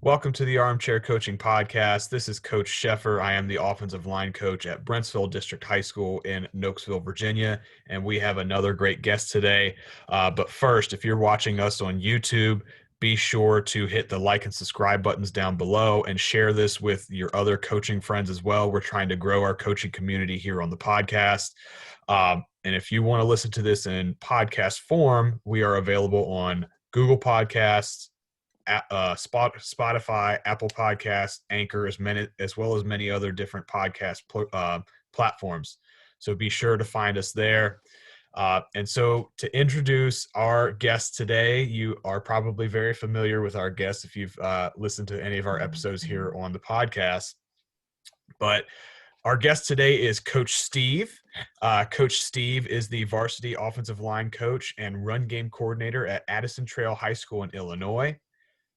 Welcome to the Armchair Coaching Podcast. This is Coach Sheffer. I am the offensive line coach at Brentsville District High School in Nokesville, Virginia, and we have another great guest today. But first, if you're watching us on YouTube, be sure to hit the like and subscribe buttons down below and share this with your other coaching friends as well. We're trying to grow our coaching community here on the podcast. And if you want to listen to this in podcast form, we are available on Google Podcasts, Spotify, Apple Podcasts, Anchor, as well as many other different podcast platforms. So be sure to find us there. And so to introduce our guest today, you are probably very familiar with our guest if you've listened to any of our episodes here on the podcast. But our guest today is Coach Steve. Coach Steve is the varsity offensive line coach and run game coordinator at Addison Trail High School in Illinois.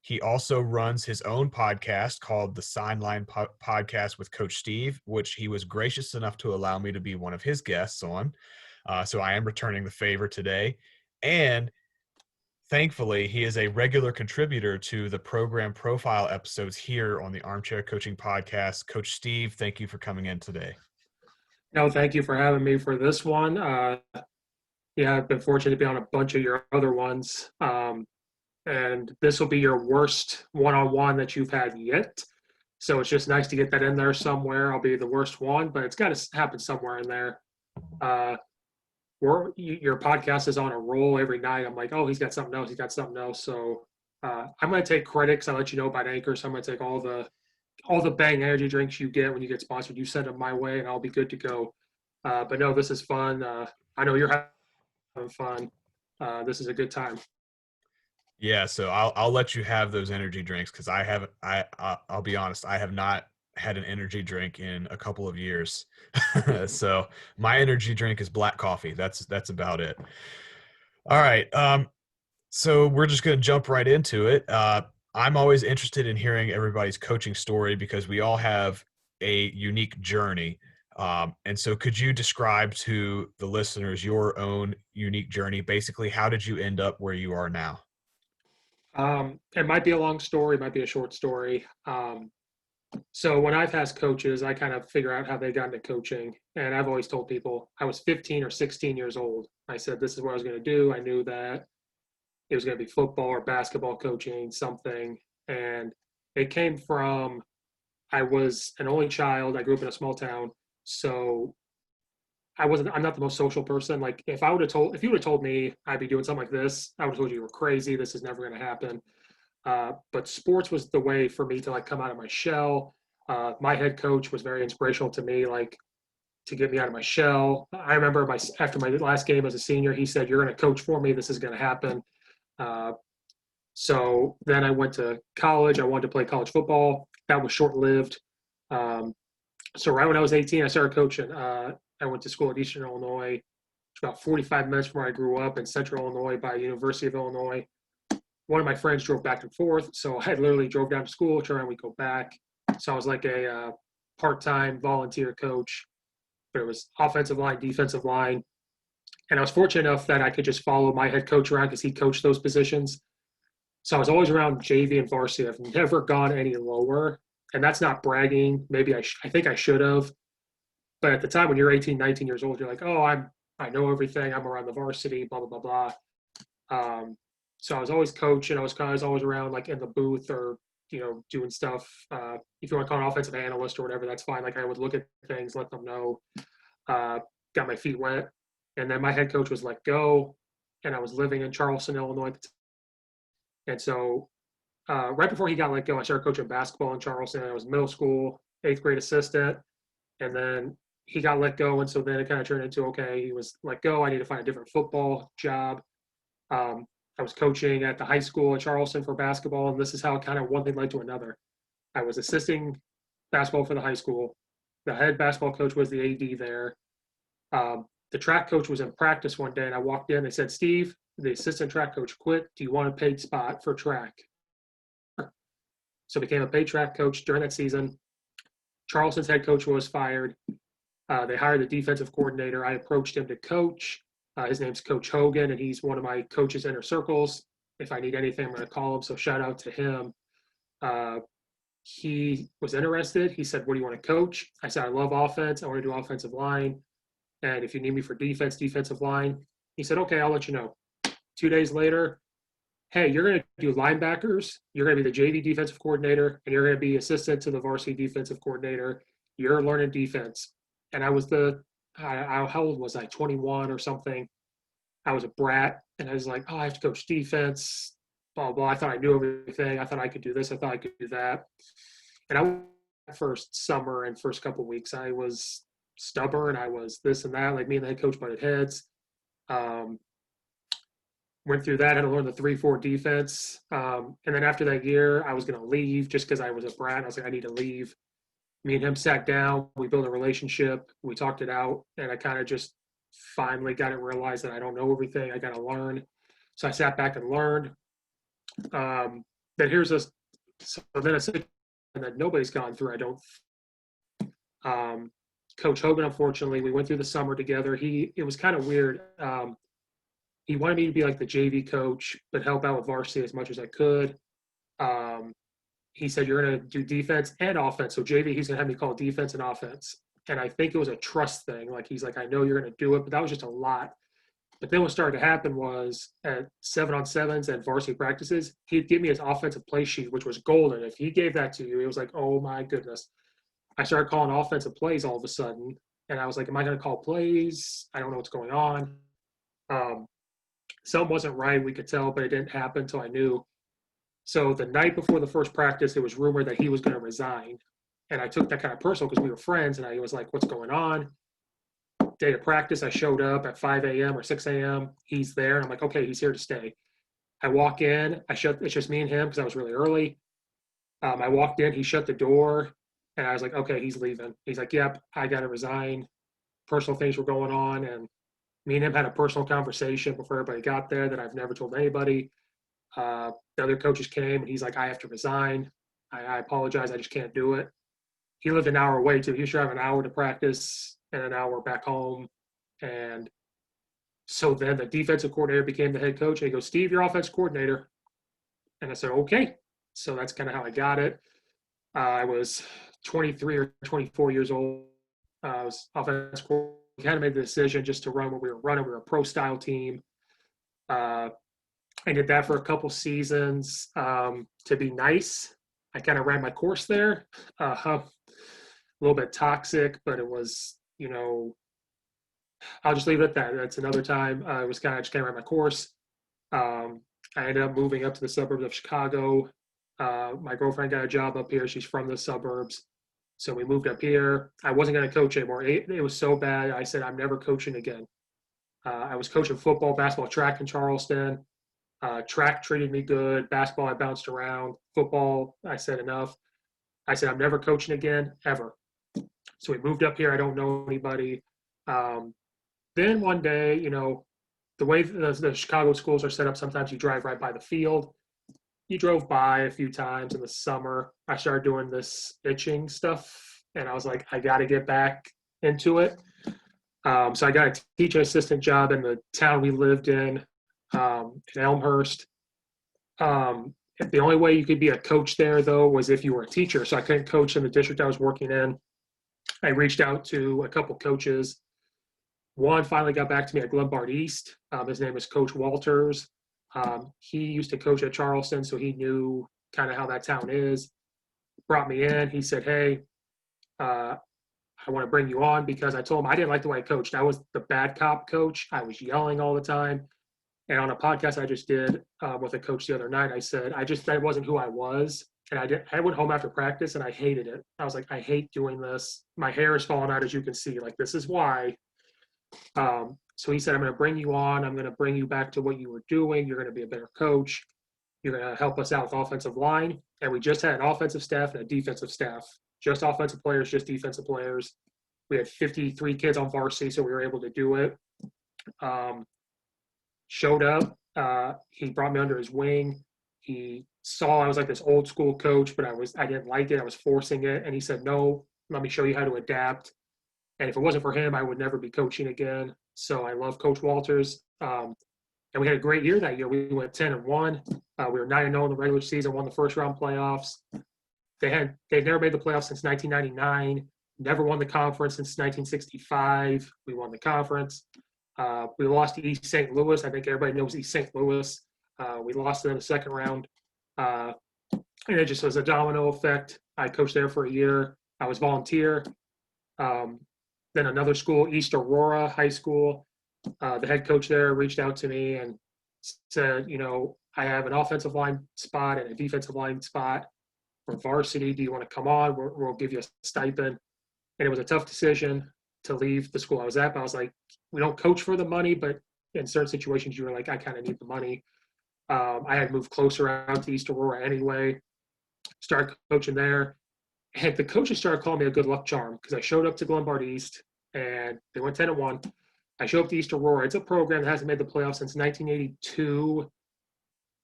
He also runs his own podcast called the Sideline Podcast with Coach Steve, which he was gracious enough to allow me to be one of his guests on. So I am returning the favor today. And thankfully, he is a regular contributor to the program profile episodes here on the Armchair Coaching Podcast. Coach Steve, thank you for coming in today. No, thank you for having me for this one. I've been fortunate to be on a bunch of your other ones. And this will be your worst one-on-one that you've had yet. So it's just nice to get that in there somewhere. I'll be the worst one, but it's got to happen somewhere in there. Your podcast is on a roll every night. I'm like, oh, he's got something else. He's got something else. So I'm going to take credit because I let you know about Anchor. So I'm going to take all the Bang energy drinks you get when you get sponsored. You send them my way, and I'll be good to go. But no, this is fun. I know you're having fun. This is a good time. Yeah, so I'll let you have those energy drinks because I'll be honest, I have not had an energy drink in a couple of years. So my energy drink is black coffee. That's about it. All right. So we're just going to jump right into it. I'm always interested in hearing everybody's coaching story because we all have a unique journey. And so could you describe to the listeners your own unique journey? Basically, how did you end up where you are now? It might be a long story, it might be a short story. So when I've asked coaches, I kind of figure out how they got into coaching. And I've always told people I was 15 or 16 years old. I said, this is what I was going to do. I knew that it was going to be football or basketball coaching, something. And it came from, I was an only child. I grew up in a small town. So I'm not the most social person. Like if you would have told me I'd be doing something like this, I would have told you were crazy. This is never going to happen. But sports was the way for me to like come out of my shell. My head coach was very inspirational to me, like to get me out of my shell. I remember after my last game as a senior, he said, "You're going to coach for me. This is going to happen." So then I went to college. I wanted to play college football. That was short-lived. So right when I was 18, I started coaching. I went to school at Eastern Illinois. It's about 45 minutes from where I grew up in Central Illinois by University of Illinois. One of my friends drove back and forth, so I literally drove down to school, turned around, we'd go back. So I was like a part-time volunteer coach, but it was offensive line, defensive line. And I was fortunate enough that I could just follow my head coach around because he coached those positions. So I was always around JV and varsity. I've never gone any lower, and that's not bragging. Maybe I think I should have. But at the time when you're 18, 19 years old, you're like, oh, I know everything. I'm around the varsity, blah, blah, blah, blah. So I was always coaching. I was always around like in the booth or, doing stuff. If you want to call an offensive analyst or whatever, that's fine. Like I would look at things, let them know, got my feet wet. And then my head coach was let go, and I was living in Charleston, Illinois. And so right before he got let go, I started coaching basketball in Charleston. I was middle school, 8th grade assistant. And then he got let go, and so then it kind of turned into, okay, he was let go. I need to find a different football job. I was coaching at the high school in Charleston for basketball, and this is how kind of one thing led to another. I was assisting basketball for the high school. The head basketball coach was the AD there. The track coach was in practice one day, and I walked in. They said, Steve, the assistant track coach quit. Do you want a paid spot for track? So I became a paid track coach during that season. Charleston's head coach was fired. They hired the defensive coordinator. I approached him to coach. His name's Coach Hogan, and he's one of my coaches' inner circles. If I need anything, I'm going to call him. So shout out to him. He was interested. He said, "What do you want to coach?" I said, "I love offense. I want to do offensive line. And if you need me for defense, defensive line." He said, "Okay, I'll let you know." 2 days later, "Hey, you're going to do linebackers. You're going to be the JV defensive coordinator, and you're going to be assistant to the varsity defensive coordinator. You're learning defense." And I was how old was I? 21 or something. I was a brat, and I was like, "Oh, I have to coach defense, blah, blah." I thought I knew everything. I thought I could do this. I thought I could do that. And first summer and first couple of weeks, I was stubborn. I was this and that. Like, me and the head coach butted heads. Went through that, had to learn the 3-4 defense. And then after that year, I was going to leave just because I was a brat. I was like, I need to leave. Me and him sat down. We built a relationship. We talked it out. And I kind of just finally got to realize that I don't know everything. I got to learn. So I sat back and learned. Then here's a so then a situation that nobody's gone through. I don't. Coach Hogan, unfortunately, we went through the summer together. It was kind of weird. He wanted me to be like the JV coach, but help out with varsity as much as I could. He said, "You're going to do defense and offense." So JV, he's going to have me call defense and offense. And I think it was a trust thing. Like, he's like, "I know you're going to do it," but that was just a lot. But then what started to happen was at 7-on-7s and varsity practices, he'd give me his offensive play sheet, which was golden. If he gave that to you, it was like, oh my goodness. I started calling offensive plays all of a sudden. And I was like, am I going to call plays? I don't know what's going on. Something wasn't right, we could tell, but it didn't happen until I knew. So the night before the first practice, it was rumored that he was going to resign. And I took that kind of personal because we were friends, and I was like, what's going on? Day of practice, I showed up at 5 a.m. or 6 a.m. He's there. And I'm like, okay, he's here to stay. I walk in. It's just me and him because I was really early. I walked in. He shut the door. And I was like, okay, he's leaving. He's like, yep, I got to resign. Personal things were going on. And me and him had a personal conversation before everybody got there that I've never told anybody. The other coaches came, and he's like, I have to resign. I apologize. I just can't do it. He lived an hour away, too. He was driving an hour to practice and an hour back home. And so then the defensive coordinator became the head coach. And he goes, Steve, you're offensive coordinator. And I said, okay. So that's kind of how I got it. I was 23 or 24 years old. I was offensive coordinator. We kind of made the decision just to run what we were running. We were a pro-style team. I did that for a couple seasons to be nice. I kind of ran my course there. A little bit toxic, but it was, I'll just leave it at that. That's another time. I was kind of just ran my course. I ended up moving up to the suburbs of Chicago. My girlfriend got a job up here. She's from the suburbs. So we moved up here. I wasn't going to coach anymore. It was so bad. I said, I'm never coaching again. I was coaching football, basketball, track in Charleston. Track treated me good. Basketball, I bounced around. Football, I said enough. I said, I'm never coaching again, ever. So we moved up here. I don't know anybody. Then one day, the way the Chicago schools are set up, sometimes you drive right by the field. You drove by a few times in the summer. I started doing this itching stuff, and I was like, I got to get back into it. So I got a teacher assistant job in the town we lived in Elmhurst. The only way you could be a coach there, though, was if you were a teacher. So I couldn't coach in the district I was working in. I reached out to a couple coaches. One finally got back to me at Glenbard East. His name is Coach Walters. He used to coach at Charleston, so he knew kind of how that town is. Brought me in. He said, hey, I want to bring you on because I told him I didn't like the way I coached. I was the bad cop coach. I was yelling all the time. And on a podcast I just did with a coach the other night, I said, that wasn't who I was. And I went home after practice and I hated it. I was like, I hate doing this. My hair is falling out, as you can see. Like, this is why. So he said, I'm going to bring you on. I'm going to bring you back to what you were doing. You're going to be a better coach. You're going to help us out with offensive line. And we just had an offensive staff and a defensive staff. Just offensive players, just defensive players. We had 53 kids on varsity, so we were able to do it. Showed up. He brought me under his wing. He saw I was like this old school coach, but I didn't like it. I was forcing it. And he said, no, let me show you how to adapt. And if it wasn't for him, I would never be coaching again. So I love Coach Walters. And And we had a great year that year. We went 10-1. We were 9-0 in the regular season, won the first round playoffs. They'd never made the playoffs since 1999. Never won the conference since 1965. We won the conference. We lost to East St. Louis. I think everybody knows East St. Louis. We lost in the second round. And it just was a domino effect. I coached there for a year. I was volunteer. Then another school, East Aurora High School. The head coach there reached out to me and said, I have an offensive line spot and a defensive line spot for varsity. Do you want to come on? We'll give you a stipend. And it was a tough decision to leave the school I was at. But I was like, we don't coach for the money, but in certain situations, you were like, I kind of need the money. I had moved closer out to East Aurora anyway, started coaching there. And the coaches started calling me a good luck charm because I showed up to Glenbard East and they went 10-1. I showed up to East Aurora. It's a program that hasn't made the playoffs since 1982.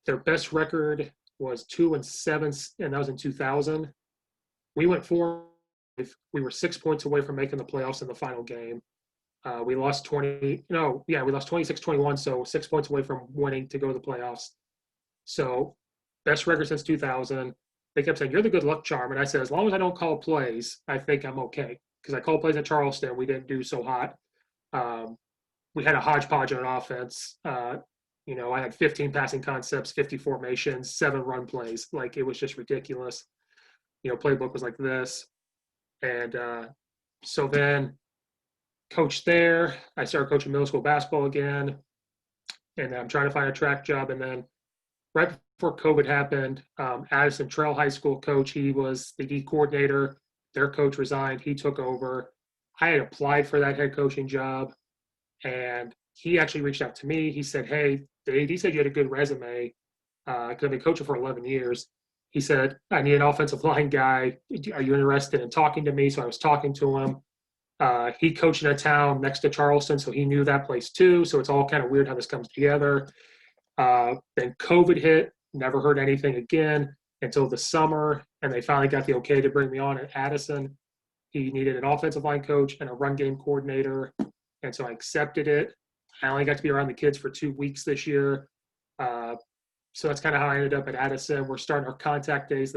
Their best record was 2-7, and that was in 2000. We went 4. We were 6 points away from making the playoffs in the final game. We lost 26-21, so 6 points away from winning to go to the playoffs. So best record since 2000. They kept saying, you're the good luck charm. And I said, as long as I don't call plays, I think I'm okay. Because I called plays at Charleston. We didn't do so hot. We had a hodgepodge on offense. I had 15 passing concepts, 50 formations, 7 run plays. Like, it was just ridiculous. Playbook was like this. And so then coached there. I started coaching middle school basketball again. And I'm trying to find a track job. And then right before COVID happened, Addison Trail High School coach, he was the D coordinator. Their coach resigned. He took over. I had applied for that head coaching job. And he actually reached out to me. He said, hey, the AD said you had a good resume. I've been coaching for 11 years. He said, I need an offensive line guy. Are you interested in talking to me? So I was talking to him. He coached in a town next to Charleston, so he knew that place too. So it's all kind of weird how this comes together. Then COVID hit. Never heard anything again until the summer, and they finally got the okay to bring me on at Addison. He needed an offensive line coach and a run game coordinator, and so I accepted it. I only got to be around the kids for 2 weeks this year. So that's kind of how I ended up at Addison. We're starting our contact days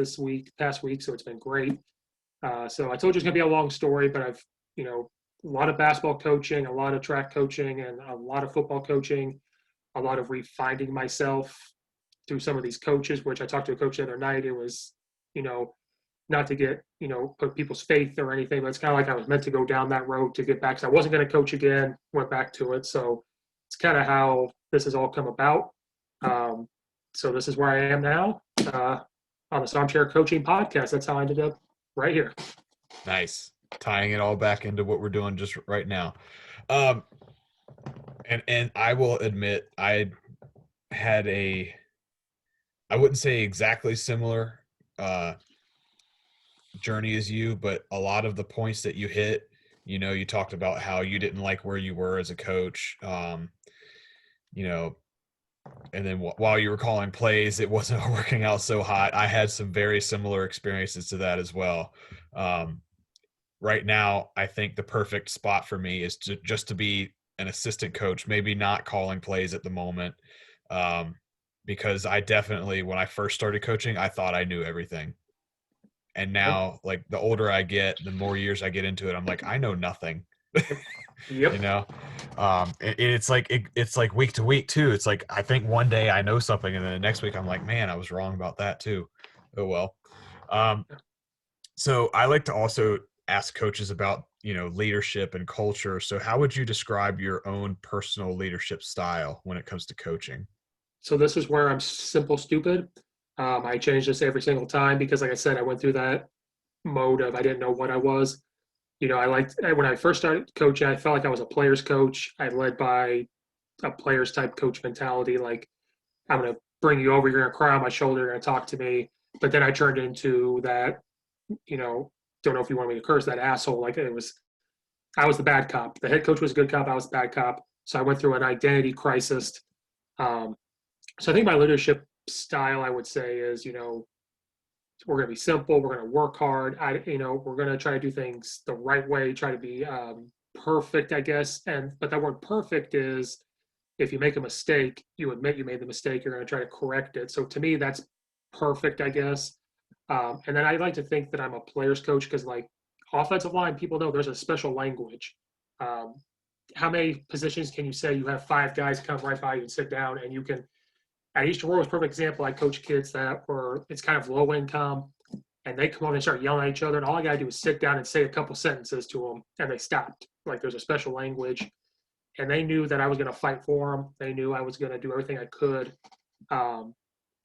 past week, so it's been great. So I told you it's going to be a long story, but I've, a lot of basketball coaching, a lot of track coaching, and a lot of football coaching, a lot of refinding myself through some of these coaches, which I talked to a coach the other night. It was, not to get, put people's faith or anything, but it's kind of like I was meant to go down that road to get back. So I wasn't going to coach again, went back to it. So it's kind of how this has all come about. So this is where I am now on this Armchair Coaching podcast. That's how I ended up right here. Nice. Tying it all back into what we're doing just right now. And I will admit, I had I wouldn't say exactly similar journey as you, but a lot of the points that you hit, you talked about how you didn't like where you were as a coach, and then while you were calling plays, it wasn't working out so hot. I had some very similar experiences to that as well. Right now, I think the perfect spot for me is just to be an assistant coach, maybe not calling plays at the moment, because I definitely, when I first started coaching, I thought I knew everything. And now, like, the older I get, the more years I get into it, I'm like, I know nothing. Yep. It's like week to week too. It's like, I think one day I know something, and then the next week I'm like, man, I was wrong about that too. Oh well. So I like to also ask coaches about, leadership and culture. So how would you describe your own personal leadership style when it comes to coaching? So this is where I'm simple, stupid. I change this every single time because, like I said, I went through that mode of I didn't know what I was. When I first started coaching, I felt like I was a player's coach. I led by a player's type coach mentality. Like, I'm going to bring you over, you're going to cry on my shoulder, you're going to talk to me. But then I turned into that, don't know if you want me to curse, that asshole. Like, I was the bad cop. The head coach was a good cop. I was the bad cop. So I went through an identity crisis. So I think my leadership style, I would say, is, we're going to be simple. We're going to work hard. We're going to try to do things the right way, try to be perfect, I guess. But that word perfect is if you make a mistake, you admit you made the mistake, you're going to try to correct it. So to me, that's perfect, I guess. And then I like to think that I'm a player's coach because, like, offensive line, people know there's a special language. Um, how many positions can you say you have 5 guys come right by you and sit down and you can? At Eastern World was a perfect example. I coach kids that were it's kind of low income, and they come over and start yelling at each other, and all I got to do is sit down and say a couple sentences to them, and they stopped. Like, there's a special language, and they knew that I was going to fight for them. They knew I was going to do everything I could. Um,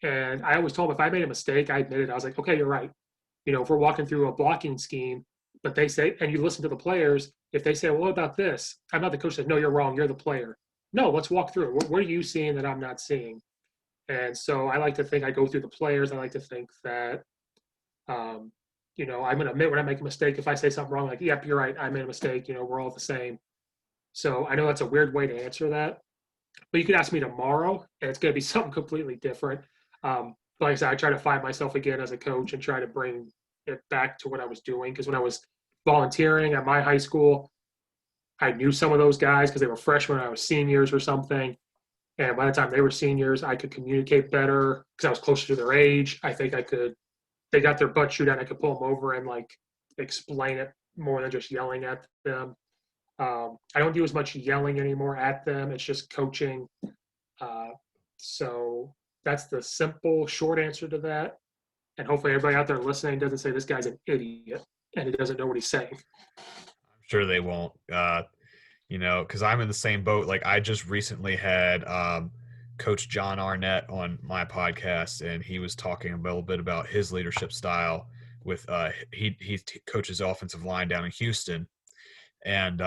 and I always told them if I made a mistake, I admitted. I was like, okay, you're right. If we're walking through a blocking scheme, but they say, and you listen to the players, if they say, well, what about this? I'm not the coach that, no, you're wrong. You're the player. No, let's walk through it. What are you seeing that I'm not seeing? And so I like to think I go through the players. I like to think that, I'm going to admit when I make a mistake. If I say something wrong, like, yep, you're right. I made a mistake. We're all the same. So I know that's a weird way to answer that. But you could ask me tomorrow, and it's going to be something completely different. But like I said, I try to find myself again as a coach and try to bring it back to what I was doing. Because when I was volunteering at my high school, I knew some of those guys because they were freshmen when I was seniors or something. And by the time they were seniors, I could communicate better because I was closer to their age. I think they got their butt chewed out. I could pull them over and, like, explain it more than just yelling at them. I don't do as much yelling anymore at them. It's just coaching. So that's the simple, short answer to that. And hopefully everybody out there listening doesn't say this guy's an idiot and he doesn't know what he's saying. I'm sure they won't, because I'm in the same boat. Like, I just recently had Coach John Arnett on my podcast, and he was talking a little bit about his leadership style with he coaches offensive line down in Houston. And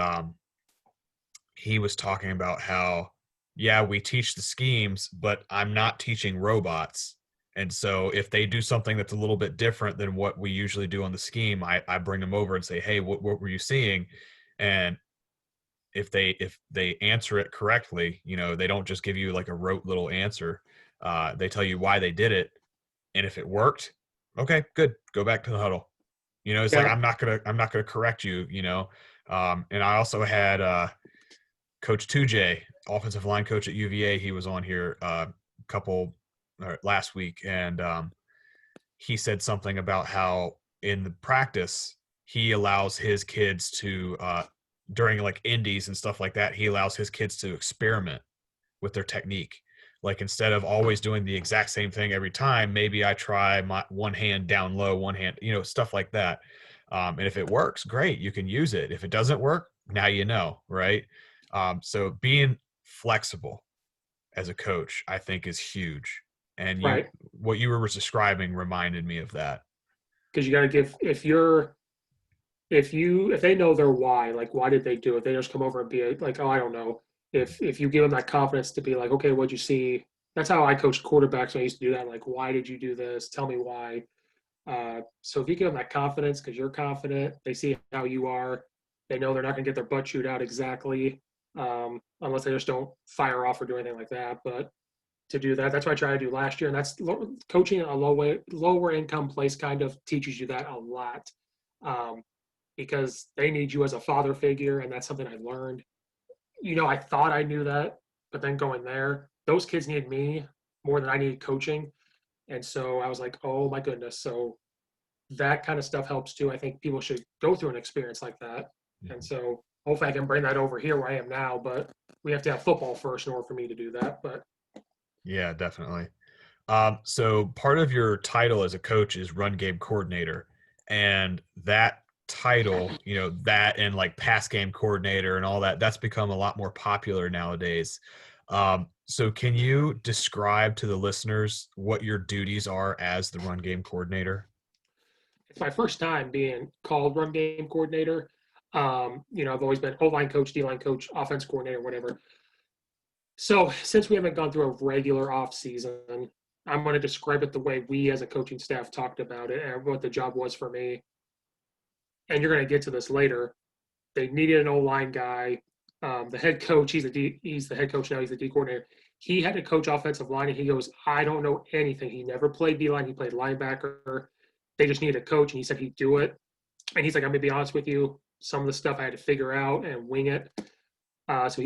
he was talking about how, yeah, we teach the schemes, but I'm not teaching robots. And so if they do something that's a little bit different than what we usually do on the scheme, I bring them over and say, hey, what were you seeing? And if they answer it correctly, they don't just give you like a rote little answer. They tell you why they did it. And if it worked, okay, good. Go back to the huddle. It's like, I'm not gonna correct you, and I also had Coach 2J, offensive line coach at UVA. He was on here last week, and he said something about how in the practice he allows his kids to during like indies and stuff like that, he allows his kids to experiment with their technique. Like, instead of always doing the exact same thing every time, maybe I try my one hand down low, one hand, stuff like that. And if it works, great, you can use it. If it doesn't work, now right? So being flexible as a coach, I think, is huge. And Right. What you were describing reminded me of that. Because you got to give if they know their why, like, why did they do it? They just come over and be like, oh, I don't know. If you give them that confidence to be like, okay, what'd you see? That's how I coached quarterbacks. I used to do that. Like, why did you do this? Tell me why. So if you give them that confidence because you're confident, they see how you are. They know they're not going to get their butt chewed out exactly, unless they just don't fire off or do anything like that. But to do that, that's what I tried to do last year. And that's coaching a lower income place kind of teaches you that a lot, because they need you as a father figure. And that's something I learned. I thought I knew that, but then going there, those kids needed me more than I needed coaching. And so I was like, oh my goodness. So that kind of stuff helps too. I think people should go through an experience like that. And so hopefully I can bring that over here where I am now, but we have to have football first in order for me to do that. But yeah, definitely. So part of your title as a coach is run game coordinator, and that title, that and like pass game coordinator and all that, that's become a lot more popular nowadays. So can you describe to the listeners what your duties are as the run game coordinator? it's my first time being called run game coordinator. I've always been O-line coach, D-line coach, offense coordinator, whatever. So since we haven't gone through a regular off season, I'm going to describe it the way we as a coaching staff talked about it and what the job was for me. And you're going to get to this later. They needed an O-line guy. The head coach, he's the head coach now, he's the D coordinator. He had to coach offensive line, and he goes, I don't know anything. He never played D-line. He played linebacker. They just needed a coach, and he said he'd do it. And he's like, I'm going to be honest with you. Some of the stuff I had to figure out and wing it. So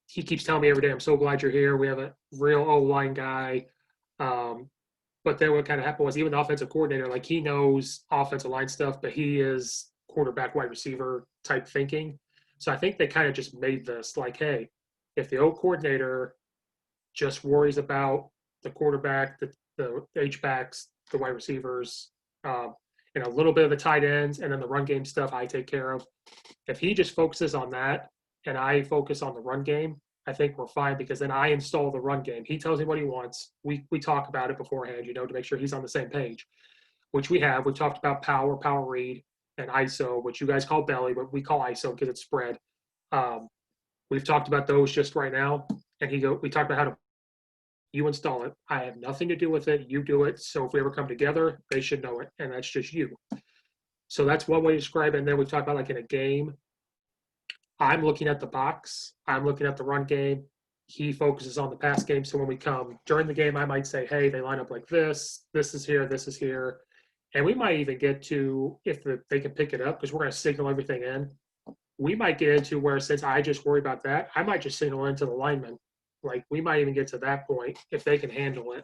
he keeps telling me every day, I'm so glad you're here. We have a real O-line guy. But then what kind of happened was even the offensive coordinator, like he knows offensive line stuff, but he is quarterback, wide receiver type thinking. So I think they kind of just made this like, hey, if the old coordinator just worries about the quarterback, the H-backs, the wide receivers, and a little bit of the tight ends, and then the run game stuff I take care of. If he just focuses on that and I focus on the run game, I think we're fine because then I install the run game. He tells me what he wants. We talk about it beforehand, to make sure he's on the same page, which we have. We talked about power read, and ISO, which you guys call belly, but we call ISO because it's spread. We've talked about those just right now, and we talked about how to you install it. I have nothing to do with it. You do it. So if we ever come together, they should know it, and that's just you. So that's one way to describe it. And then we talk about like in a game, I'm looking at the box. I'm looking at the run game. He focuses on the pass game. So when we come during the game, I might say, hey, they line up like this. This is here. This is here. And we might even get to, if they can pick it up, because we're going to signal everything in. We might get into where, since I just worry about that, I might just signal into the lineman. Like we might even get to that point if they can handle it.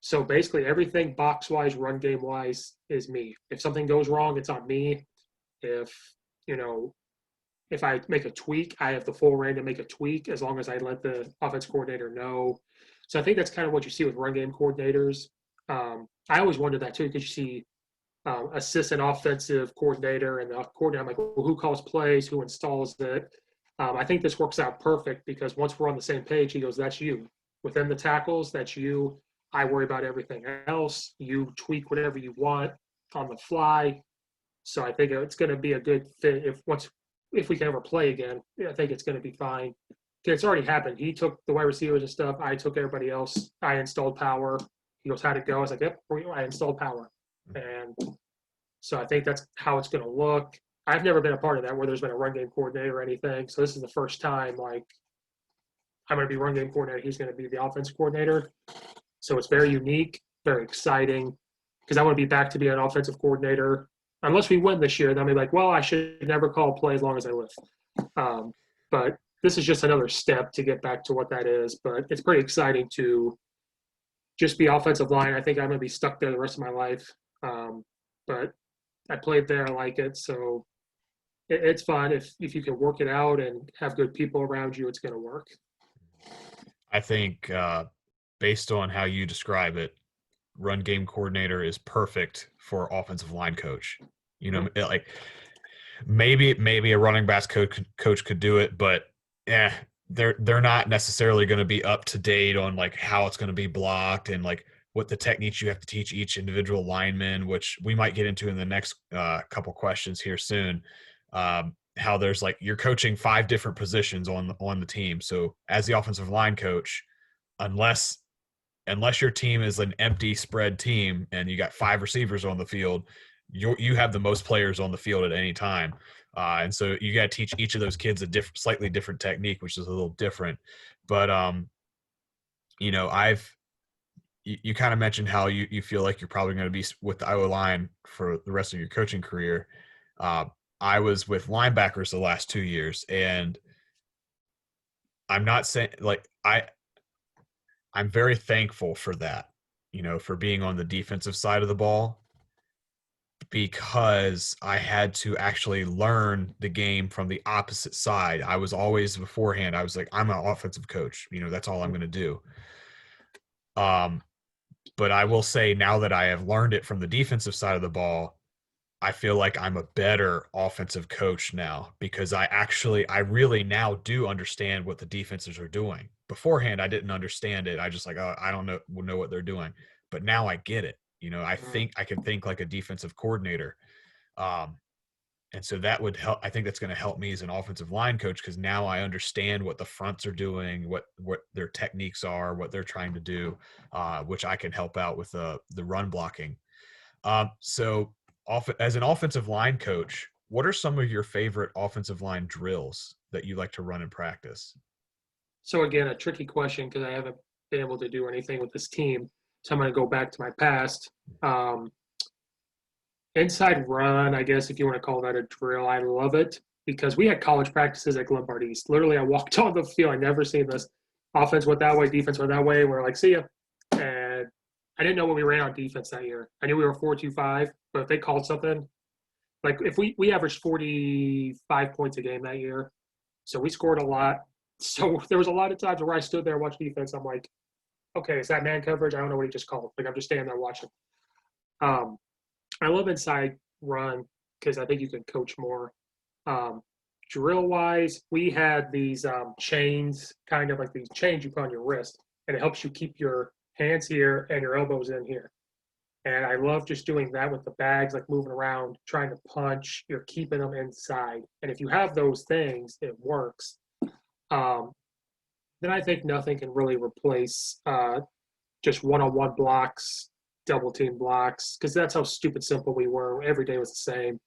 So basically everything box-wise, run game-wise is me. If something goes wrong, it's on me. If I make a tweak, I have the full reign to make a tweak as long as I let the offense coordinator know. So I think that's kind of what you see with run game coordinators. I always wondered that too, because you see assistant offensive coordinator and the coordinator. I'm like, well, who calls plays? Who installs it? I think this works out perfect because once we're on the same page, he goes, that's you. Within the tackles, that's you. I worry about everything else. You tweak whatever you want on the fly. So I think it's going to be a good fit if we can ever play again. I think it's going to be fine. It's already happened. He took the wide receivers and stuff. I took everybody else. I installed power. He goes, how'd it go? I was like, yep, I installed power. And so I think that's how it's going to look. I've never been a part of that where there's been a run game coordinator or anything. So this is the first time, like, I'm going to be run game coordinator. He's going to be the offense coordinator. So it's very unique, very exciting, because I want to be back to be an offensive coordinator. Unless we win this year, then I'll be like, well, I should never call a play as long as I live. But this is just another step to get back to what that is. But it's pretty exciting to just be offensive line. I think I'm going to be stuck there the rest of my life. But I played there. I like it. So it's fun. If you can work it out and have good people around you, it's going to work. I think based on how you describe it, run game coordinator is perfect for offensive line coach. Like maybe a running backs coach could do it, but they're not necessarily going to be up to date on like how it's going to be blocked and like what the techniques you have to teach each individual lineman, which we might get into in the next couple questions here soon. How there's like you're coaching 5 different positions on the team. So as the offensive line coach, unless your team is an empty spread team and you got 5 receivers on the field, you have the most players on the field at any time. And so you got to teach each of those kids a slightly different technique, which is a little different. But, you kind of mentioned how you feel like you're probably going to be with the O line for the rest of your coaching career. I was with linebackers the last 2 years, and I'm not saying like I'm very thankful for that, for being on the defensive side of the ball, because I had to actually learn the game from the opposite side. I was always beforehand, I was like, I'm an offensive coach, that's all I'm going to do. But I will say now that I have learned it from the defensive side of the ball, I feel like I'm a better offensive coach now because I really now do understand what the defenses are doing. Beforehand, I didn't understand it. I just like, I don't know what they're doing, but now I get it. I think I can think like a defensive coordinator. And so that would help. I think that's going to help me as an offensive line coach because now I understand what the fronts are doing, what their techniques are, what they're trying to do, which I can help out with the run blocking. So as an offensive line coach, what are some of your favorite offensive line drills that you like to run in practice? So again, a tricky question because I haven't been able to do anything with this team. So I'm going to go back to my past. Inside run, I guess if you want to call that a drill, I love it. because we had college practices at Glenbard East. Literally, I walked on the field. I never seen this. Offense went that way, defense went that way. We're like, see ya. And I didn't know what we ran on defense that year. I knew we were 4-2-5, but if they called something, like if we averaged 45 points a game that year, so we scored a lot. So there was a lot of times where I stood there and watched defense. I'm like, okay, is that man coverage? I don't know what he just called. Like I'm just standing there watching. I love inside run because I think you can coach more. Drill wise, we had these chains, kind of like these chains you put on your wrist, and it helps you keep your hands here and your elbows in here. And I love just doing that with the bags, like moving around, trying to punch. You're keeping them inside. And if you have those things, it works. Then I think nothing can really replace just one-on-one blocks, double team blocks, because that's how stupid simple we were. Every day was the same.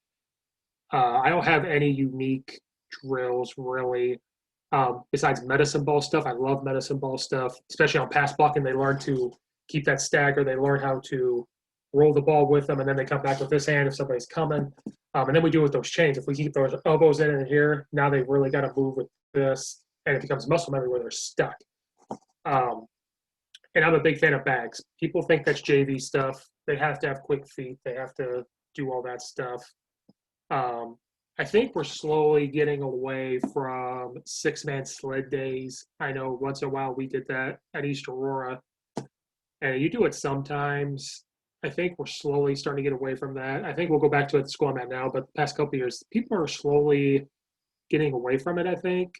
I don't have any unique drills really. Besides medicine ball stuff, I love medicine ball stuff, especially on pass blocking. They learn to keep that stagger. They learn how to roll the ball with them, and then they come back with this hand if somebody's coming. And then we do it with those chains. If we keep those elbows in and here, now they've really got to move with this, and it becomes muscle memory where they're stuck. And I'm a big fan of bags. People think that's JV stuff. They have to have quick feet. They have to do all that stuff. I think we're slowly getting away from six-man sled days. I know once in a while we did that at East Aurora, and you do it sometimes. I think we're slowly starting to get away from that. I think we'll go back to it at the school I'm at now, but the past couple of years, people are slowly getting away from it, I think,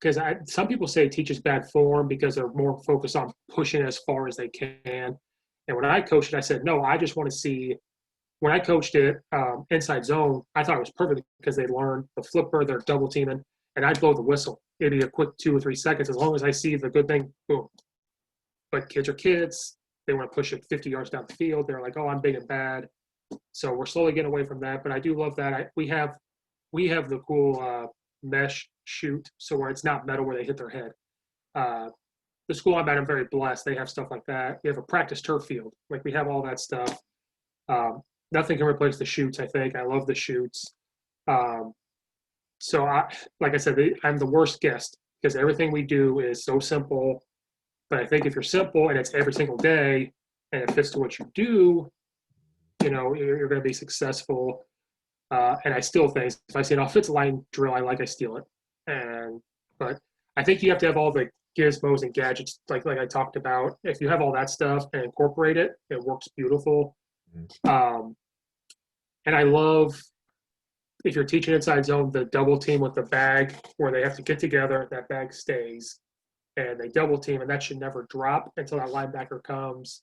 because some people say it teaches bad form because they're more focused on pushing as far as they can. And when I coached it, I said, no, I just want to see – when I coached it inside zone, I thought it was perfect because they learned the flipper, they're double teaming, and I'd blow the whistle. It'd be a quick 2 or 3 seconds. As long as I see the good thing, boom. But kids are kids. They want to push it 50 yards down the field. They're like, oh, I'm big and bad. So we're slowly getting away from that. But I do love that. We have the cool mesh shoot, so where it's not metal where they hit their head. The school I'm at, I'm very blessed. They have stuff like that. We have a practice turf field. Like we have all that stuff. Nothing can replace the shoots, I think. I love the shoots. So, like I said, I'm the worst guest because everything we do is so simple. But I think if you're simple and it's every single day and it fits to what you do, you're going to be successful. And I still think if I see an offensive line drill I steal it. But I think you have to have all the gizmos and gadgets like I talked about. If you have all that stuff and incorporate it, it works beautiful. And I love, if you're teaching inside zone, the double team with the bag where they have to get together, that bag stays, and they double team, and that should never drop until that linebacker comes.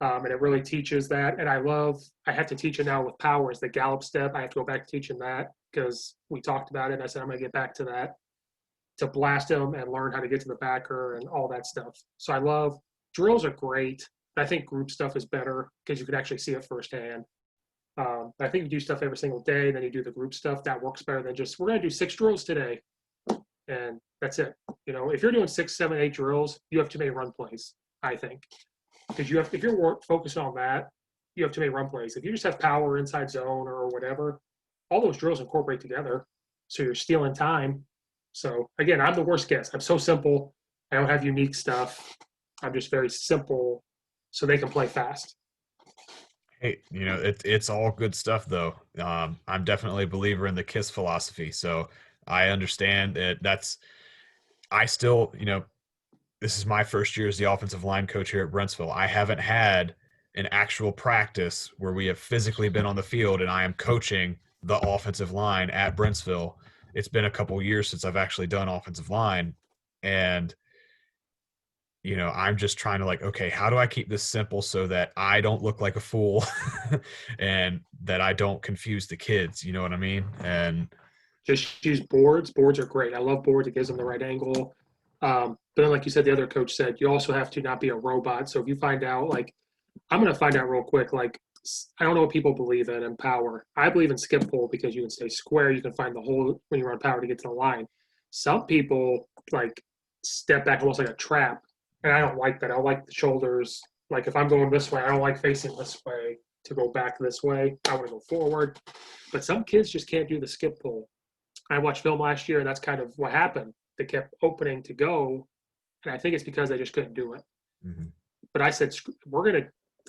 And it really teaches that. And I have to teach it now with powers, the gallop step. I have to go back to teaching that because we talked about it, and I said I'm going to get back to that, to blast them and learn how to get to the backer and all that stuff. So I love, drills are great. I think group stuff is better because you can actually see it firsthand. I think you do stuff every single day, and then you do the group stuff. That works better than just, we're going to do 6 drills today, and that's it. If you're doing 6, 7, 8 drills, you have too many run plays, I think. Because if you're focused on that, you have too many run plays. If you just have power inside zone or whatever, all those drills incorporate together, so you're stealing time. So, again, I'm the worst guest. I'm so simple. I don't have unique stuff. I'm just very simple so they can play fast. Hey, it's all good stuff though. I'm definitely a believer in the KISS philosophy. So I understand I still, this is my first year as the offensive line coach here at Brentsville. I haven't had an actual practice where we have physically been on the field and I am coaching the offensive line at Brentsville. It's been a couple years since I've actually done offensive line, and I'm just trying to okay, how do I keep this simple so that I don't look like a fool and that I don't confuse the kids, you know what I mean? And just use boards. Boards are great. I love boards. It gives them the right angle. But then, like you said, the other coach said, you also have to not be a robot. So if you find out, I'm going to find out real quick, I don't know what people believe in power. I believe in skip pull because you can stay square. You can find the hole when you run power to get to the line. Some people, step back almost like a trap. And I don't like that. I like the shoulders. If I'm going this way, I don't like facing this way to go back this way. I want to go forward. But some kids just can't do the skip pull. I watched film last year, and that's kind of what happened. They kept opening to go, and I think it's because they just couldn't do it. Mm-hmm. But I said,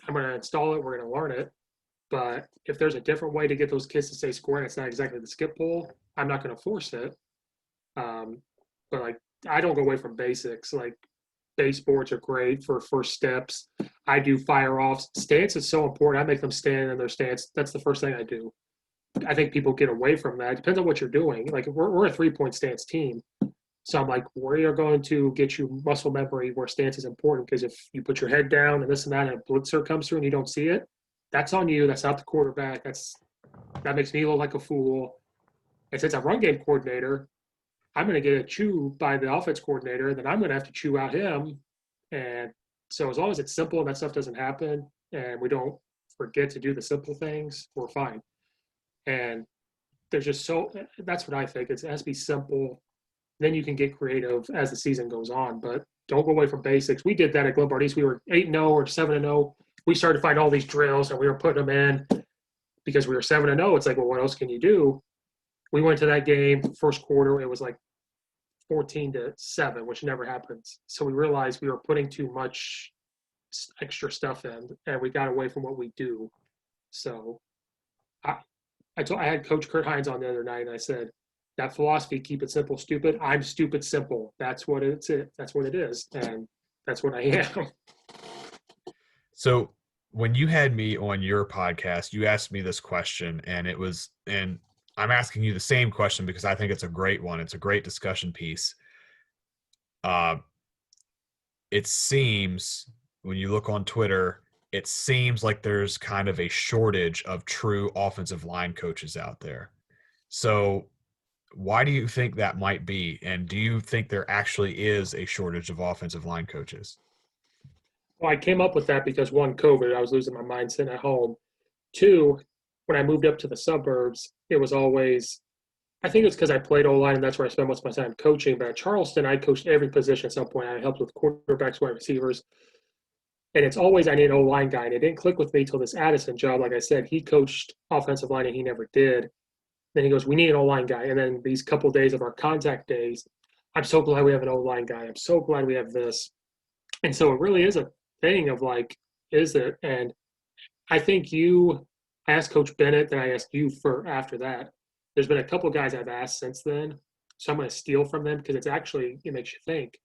I'm gonna install it. We're gonna learn it. But if there's a different way to get those kids to stay square, and it's not exactly the skip pull, I'm not gonna force it. But like, I don't go away from basics. Like, base boards are great for first steps. I do fire offs. Stance is so important. I make them stand in their stance. That's the first thing I do. I think people get away from that. It depends on what you're doing. Like, we're a 3-point stance team. So I'm like, we are going to get you muscle memory where stance is important, because if you put your head down and this and that, and a blitzer comes through and you don't see it, that's on you. That's not the quarterback. That makes me look like a fool. And since I'm run game coordinator, I'm going to get a chew by the offense coordinator, then I'm going to have to chew out him. And so as long as it's simple and that stuff doesn't happen, and we don't forget to do the simple things, we're fine. And there's just that's what I think. It has to be simple. Then you can get creative as the season goes on, but don't go away from basics. We did that at Glenbard East. We were 8-0 or 7-0. We started to find all these drills and we were putting them in because we were 7-0. It's like, well, what else can you do? We went to that game, first quarter, it was like 14-7, which never happens. So we realized we were putting too much extra stuff in, and we got away from what we do. So I had Coach Kurt Hines on the other night, and I said, that philosophy, keep it simple, stupid. I'm stupid simple. That's what it is, and that's what I am. So when you had me on your podcast, you asked me this question, and I'm asking you the same question because I think it's a great one. It's a great discussion piece. It seems, when you look on Twitter, it seems like there's kind of a shortage of true offensive line coaches out there. So why do you think that might be? And do you think there actually is a shortage of offensive line coaches? Well, I came up with that because, one, COVID, I was losing my mind sitting at home. Two, when I moved up to the suburbs, it was always, I think it's because I played O-line and that's where I spent most of my time coaching. But at Charleston, I coached every position at some point. I helped with quarterbacks, wide receivers. And it's always, I need an O-line guy. And it didn't click with me till this Addison job. Like I said, he coached offensive line and he never did. Then he goes, we need an O-line guy. And then these couple days of our contact days, I'm so glad we have an O-line guy. I'm so glad we have this. And so it really is a thing of like, is it? And I think I asked Coach Bennett, then I asked you for after that. There's been a couple guys I've asked since then. So I'm going to steal from them because it makes you think.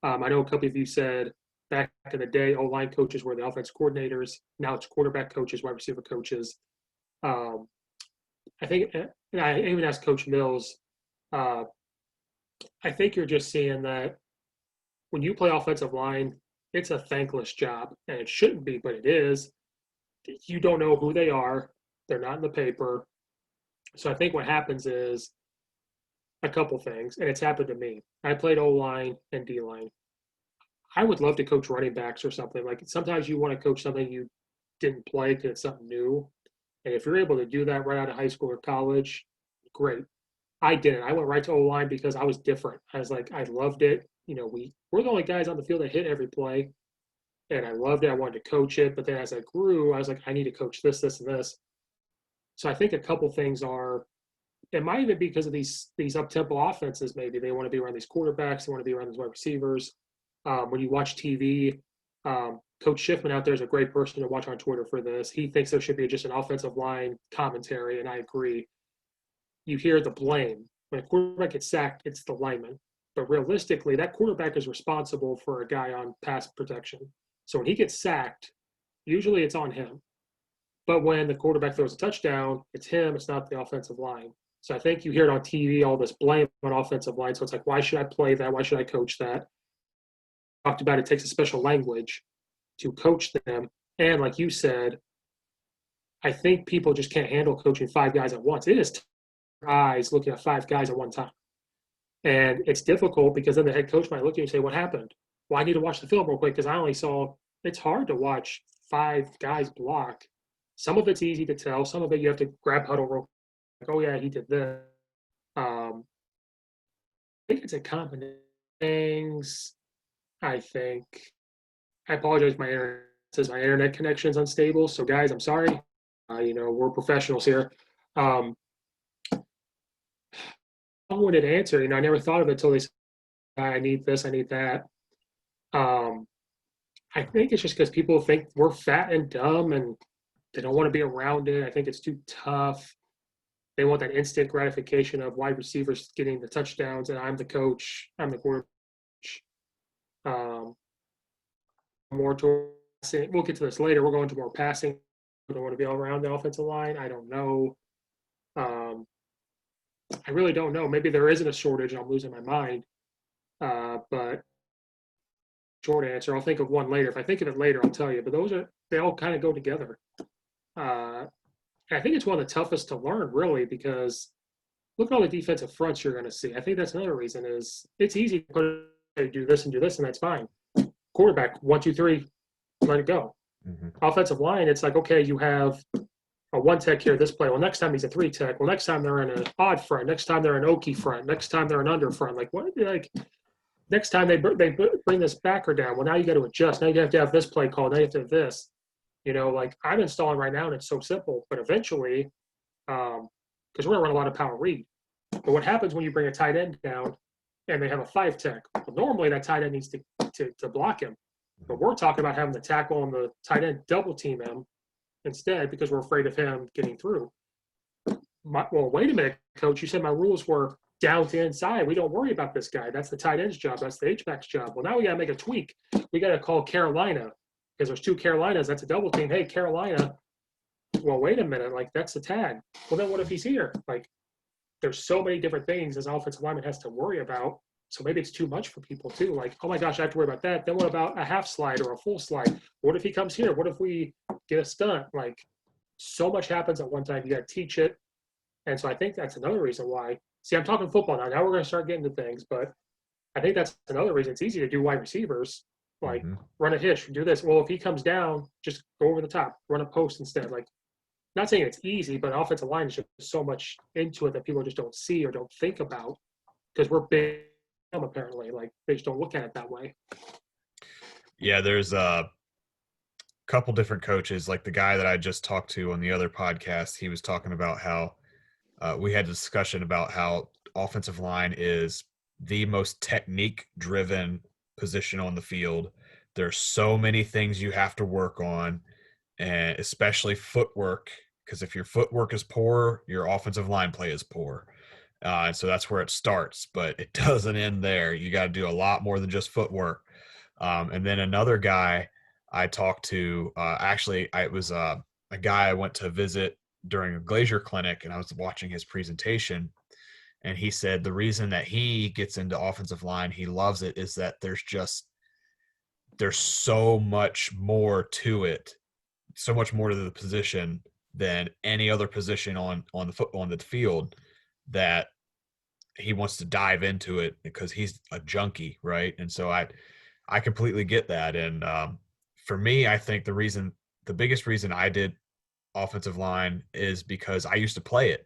I know a couple of you said back in the day, O-line coaches were the offense coordinators. Now it's quarterback coaches, wide receiver coaches. I think, and I even asked Coach Mills, I think you're just seeing that when you play offensive line, it's a thankless job, and it shouldn't be, but it is. You don't know who they are. They're not in the paper. So I think what happens is a couple things, and it's happened to me. I played O-line and D-line. I would love to coach running backs or something. Like, sometimes you want to coach something you didn't play because it's something new. And if you're able to do that right out of high school or college, great. I didn't. I went right to O-line because I was different. I was like, I loved it. We're the only guys on the field that hit every play. And I loved it. I wanted to coach it. But then as I grew, I was like, I need to coach this, this, and this. So I think a couple things are, it might even be because of these up-tempo offenses. Maybe they want to be around these quarterbacks. They want to be around these wide receivers. When you watch TV, Coach Sheffer out there is a great person to watch on Twitter for this. He thinks there should be just an offensive line commentary, and I agree. You hear the blame. When a quarterback gets sacked, it's the lineman. But realistically, that quarterback is responsible for a guy on pass protection. So when he gets sacked, usually it's on him. But when the quarterback throws a touchdown, it's him. It's not the offensive line. So I think you hear it on TV, all this blame on offensive line. So it's like, why should I play that? Why should I coach that? Talked about it takes a special language to coach them. And like you said, I think people just can't handle coaching 5 guys at once. It is eyes looking at 5 guys at one time. And it's difficult because then the head coach might look at you and say, what happened? Well, I need to watch the film real quick because I only saw – it's hard to watch 5 guys block. Some of it's easy to tell. Some of it you have to grab huddle real quick. Oh, yeah, he did this. I think it's a combination of things. I think – I apologize. My internet connection's unstable. So, guys, I'm sorry. We're professionals here. long-winded answer. I never thought of it until they said, I need this, I need that. I think it's just because people think we're fat and dumb and they don't want to be around it. I think it's too tough. They want that instant gratification of wide receivers getting the touchdowns, and I'm the coach, I'm the quarterback. More towards, we'll get to this later. We're going to more passing. I don't want to be all around the offensive line. I don't know. I really don't know. Maybe there isn't a shortage and I'm losing my mind. But short answer, I'll think of one later. If I think of it later, I'll tell you. But they all kind of go together. I think it's one of the toughest to learn, really, because look at all the defensive fronts you're going to see. I think that's another reason is it's easy to do this, and that's fine. Quarterback, 1, 2, 3, let it go. Mm-hmm. Offensive line, it's like, okay, you have a 1 tech here this play. Well, next time he's a 3 tech. Well, next time they're in an odd front. Next time they're an okie front. Next time they're an under front. Like, what? Like, next time they bring this backer down. Well, now you got to adjust. Now you have to have this play called. Now you have to have this. Like I'm installing right now, and it's so simple. But eventually, because we're going to run a lot of power read. But what happens when you bring a tight end down and they have a 5 tech? Well, normally that tight end needs to block him. But we're talking about having the tackle and the tight end double team him instead because we're afraid of him getting through. Well, wait a minute, coach. You said my rules were down to inside. We don't worry about this guy. That's the tight end's job. That's the H-back's job. Well, now we got to make a tweak. We got to call Carolina because there's 2 Carolinas. That's a double team. Hey, Carolina. Well, wait a minute. Like, that's the tag. Well, then what if he's here? Like, there's so many different things as an offensive lineman has to worry about. So maybe it's too much for people too. Like, oh my gosh, I have to worry about that. Then what about a half slide or a full slide? What if he comes here? What if we get a stunt? Like, so much happens at one time. You got to teach it. And so I think that's another reason why. See, I'm talking football now. Now we're going to start getting to things, but I think that's another reason it's easy to do wide receivers. Like, run a hitch, do this. Well, if he comes down, just go over the top, run a post instead. Like, not saying it's easy, but offensive line is just so much into it that people just don't see or don't think about because we're big, apparently. Like, they just don't look at it that way. Yeah, there's a couple different coaches. Like the guy that I just talked to on the other podcast, he was talking about how we had a discussion about how offensive line is the most technique-driven position on the field. There's so many things you have to work on, and especially footwork, because if your footwork is poor, your offensive line play is poor. And so that's where it starts, but it doesn't end there. You got to do a lot more than just footwork. And then another guy I talked to, it was a guy I went to visit during a Glazier clinic, and I was watching his presentation. And he said the reason that he gets into offensive line, he loves it, is that there's so much more to it, so much more to the position than any other position on the field, that he wants to dive into it because he's a junkie, right? And so I completely get that. And for me, I think the biggest reason I did offensive line is because I used to play it.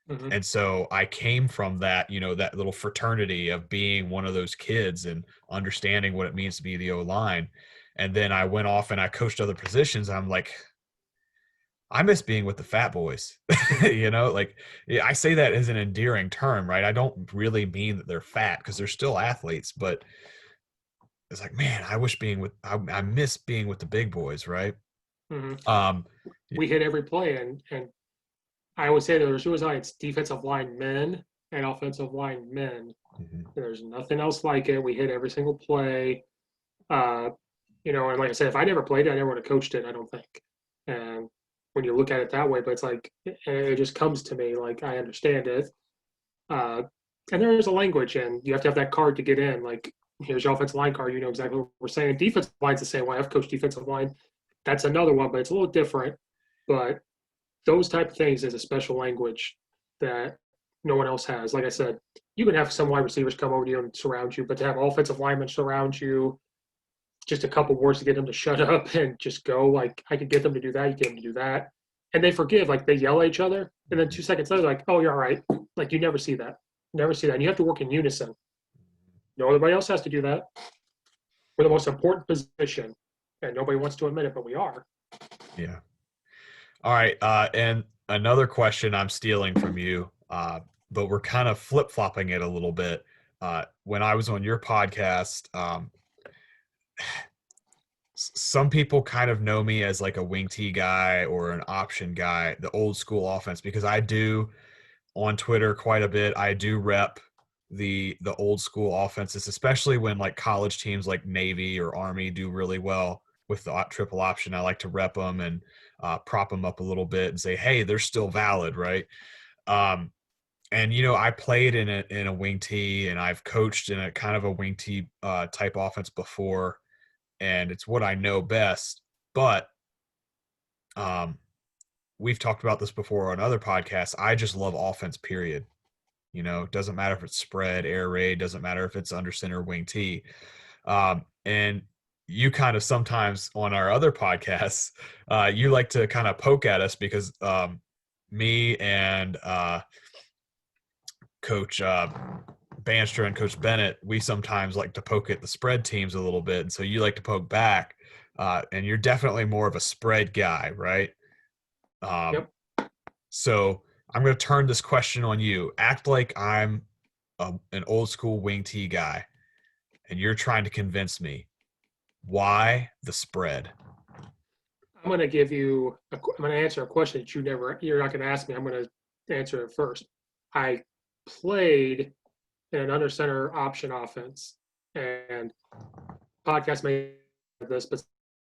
Mm-hmm. And so I came from that, that little fraternity of being one of those kids and understanding what it means to be the O-line. And then I went off and I coached other positions. And I'm like, I miss being with the fat boys, like I say that as an endearing term, right? I don't really mean that they're fat because they're still athletes, but it's like, man, I miss being with the big boys. Right. Mm-hmm. We hit every play and I would say there's it's defensive line men and offensive line men. Mm-hmm. There's nothing else like it. We hit every single play. And like I said, if I never played it, I never would have coached it, I don't think. And when you look at it that way, but it's like, it just comes to me, like, I understand it. And there's a language, and you have to have that card to get in. Like, here's your offensive line card. You know exactly what we're saying. Defensive line's the same way. I've coached defensive line. That's another one, but it's a little different. But those type of things is a special language that no one else has. Like I said, you can have some wide receivers come over to you and surround you, but to have offensive linemen surround you, just a couple words to get them to shut up and just go. Like, I could get them to do that. You get them to do that. And they forgive. Like, they yell at each other. And then 2 seconds later, like, oh, you're all right. Like, you never see that. Never see that. And you have to work in unison. Nobody else has to do that. We're the most important position. And nobody wants to admit it, but we are. Yeah. All right. And another question I'm stealing from you. but we're kind of flip-flopping it a little bit. When I was on your podcast, some people kind of know me as like a wing T guy or an option guy, the old school offense, because I do on Twitter quite a bit. I do rep the old school offenses, especially when like college teams like Navy or Army do really well with the triple option. I like to rep them and prop them up a little bit and say, hey, they're still valid, right? And I played in a wing T, and I've coached in a kind of a wing T type offense before, and it's what I know best. But we've talked about this before on other podcasts. I just love offense, period. It doesn't matter if it's spread, air raid, doesn't matter if it's under center, wing T. And you kind of sometimes on our other podcasts, you like to kind of poke at us because me and Coach Banster and Coach Bennett, we sometimes like to poke at the spread teams a little bit. And so you like to poke back, and you're definitely more of a spread guy, right? Yep. So I'm going to turn this question on you. Act like I'm an old school wing T guy, and you're trying to convince me. Why the spread? I'm going to answer a question that you're not going to ask me. I'm going to answer it first. I played in an under center option offense, and podcast made this, but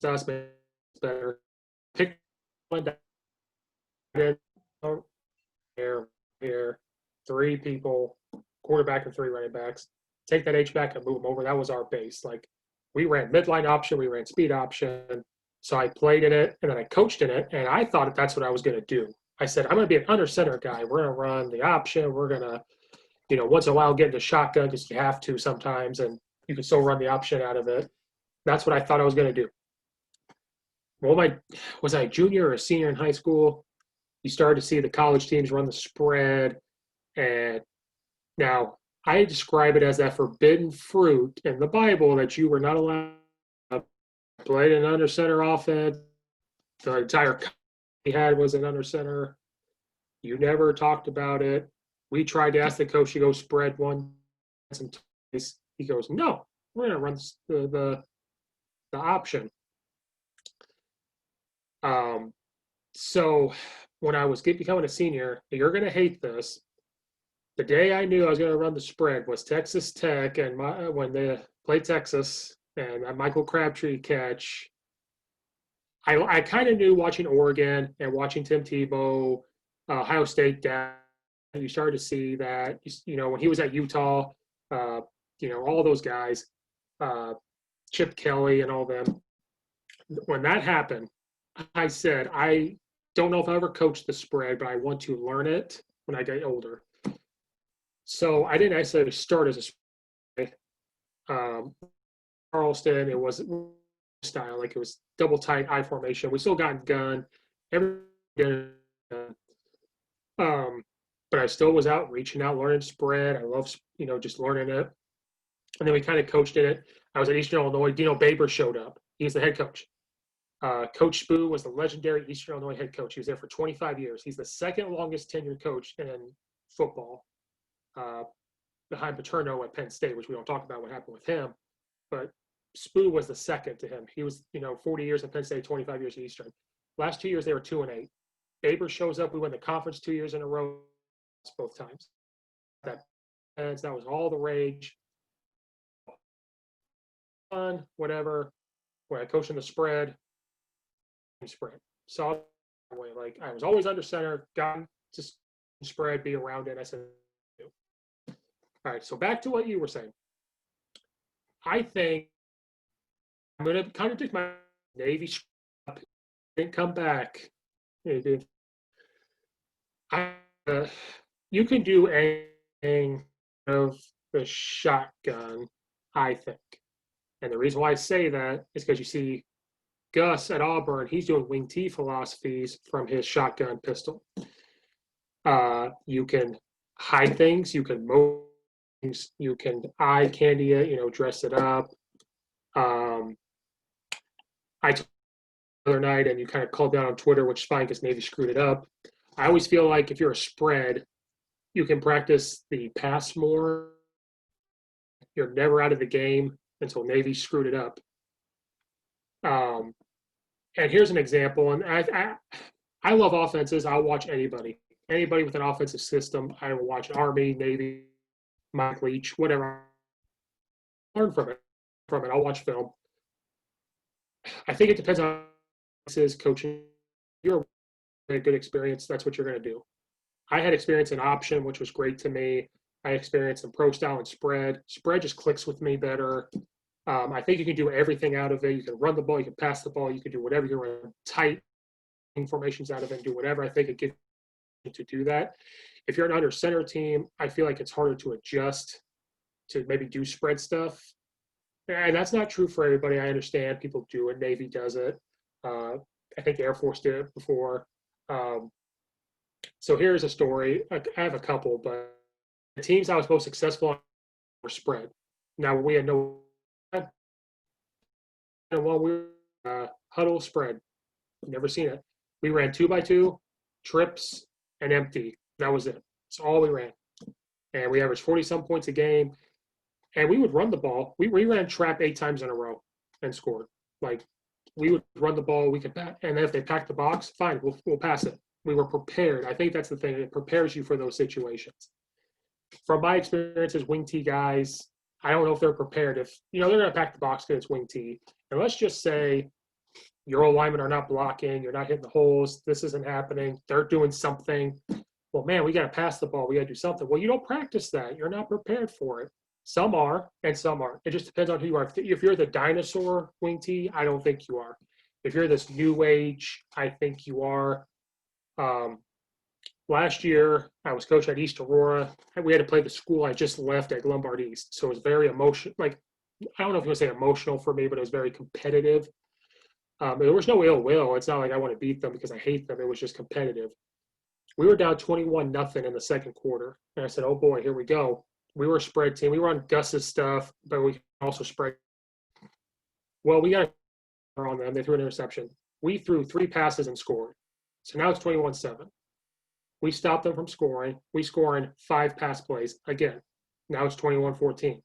us made better. Pick one here, three people, quarterback and three running backs. Take that H back and move them over. That was our base. Like, we ran midline option, we ran speed option. So I played in it, and then I coached in it, and I thought that's what I was going to do. I said, I'm going to be an under center guy. We're going to run the option. We're going to, once in a while get into shotgun because you have to sometimes, and you can still run the option out of it. That's what I thought I was going to do. Well, was I a junior or a senior in high school? You started to see the college teams run the spread, and now I describe it as that forbidden fruit in the Bible that you were not allowed to play an under center offense. The entire he had was an under center. You never talked about it. We tried to ask the coach to go spread once and twice. He goes, no, we're going to run the option. So when I was becoming a senior, you're going to hate this. The day I knew I was going to run the spread was Texas Tech, and when they played Texas and that Michael Crabtree catch. I kind of knew watching Oregon and watching Tim Tebow, Ohio State down. You started to see that, when he was at Utah, all those guys, Chip Kelly and all them. When that happened, I said, I don't know if I ever coached the spread, but I want to learn it when I get older. So I didn't necessarily start as a spread. Charleston, it was style, like it was double tight I formation. We still got gun. But I still was out reaching out, learning spread. I love, just learning it. And then we kind of coached in it. I was at Eastern Illinois. Dino Baber showed up. He's the head coach. Coach Spoo was the legendary Eastern Illinois head coach. He was there for 25 years. He's the second longest tenured coach in football, behind Paterno at Penn State, which we don't talk about what happened with him. But Spoo was the second to him. He was, 40 years at Penn State, 25 years at Eastern. Last 2 years, they were 2-8. Baber shows up. We won the conference 2 years in a row, both times. That was all the rage. Fun, whatever. When I coached in the spread. So like I was always under center, got to spread, be around it. I said, all right. So back to what you were saying. I think I'm going to contradict my Navy. Didn't come back. It did. You can do anything of the shotgun, I think. And the reason why I say that is because you see Gus at Auburn, he's doing wing T philosophies from his shotgun pistol. You can hide things, you can move things, you can eye candy it, dress it up. I told the other night, and you kind of called down on Twitter, which is fine because Navy screwed it up. I always feel like if you're a spread, you can practice the pass more. You're never out of the game until Navy screwed it up. And here's an example. And I love offenses. I'll watch anybody with an offensive system. I will watch Army, Navy, Mike Leach, whatever. Learn from it. I'll watch film. I think it depends on coaching. You're a good experience. That's what you're going to do. I had experience in option, which was great to me. I had experience in pro style and spread. Spread just clicks with me better. I think you can do everything out of it. You can run the ball, you can pass the ball, you can do whatever. You can run tight formations out of it and do whatever. I think it gives you to do that. If you're an under center team, I feel like it's harder to adjust to maybe do spread stuff. And that's not true for everybody. I understand people do it. Navy does it. I think Air Force did it before. So here's a story. I have a couple, but the teams I was most successful on were spread. Now we had no. And while we were huddle spread, never seen it. We ran 2x2, trips, and empty. That was it. That's all we ran. And we averaged 40-some points a game. And we would run the ball. We ran trap 8 times in a row and scored. Like, we would run the ball. We could pass. And if they packed the box, fine, we'll pass it. We were prepared. I think that's the thing. It prepares you for those situations. From my experience as wing T guys, I don't know if they're prepared. If, they're going to pack the box because it's wing T. And let's just say your old linemen are not blocking. You're not hitting the holes. This isn't happening. They're doing something. Well, man, we got to pass the ball. We got to do something. Well, you don't practice that. You're not prepared for it. Some are and some aren't. It just depends on who you are. If you're the dinosaur wing T, I don't think you are. If you're this new age, I think you are. Last year, I was coach at East Aurora. We had to play the school I just left at Lombard East. So it was very emotional. Like, I don't know if you want to say emotional for me, but it was very competitive. There was no ill will. It's not like I want to beat them because I hate them. It was just competitive. We were down 21-0 in the second quarter. And I said, oh, boy, here we go. We were a spread team. We were on Gus's stuff, but we also spread. Well, we got on them. They threw an interception. We threw 3 passes and scored. So now it's 21-7. We stopped them from scoring. We score in 5 pass plays. Again, now it's 21-14.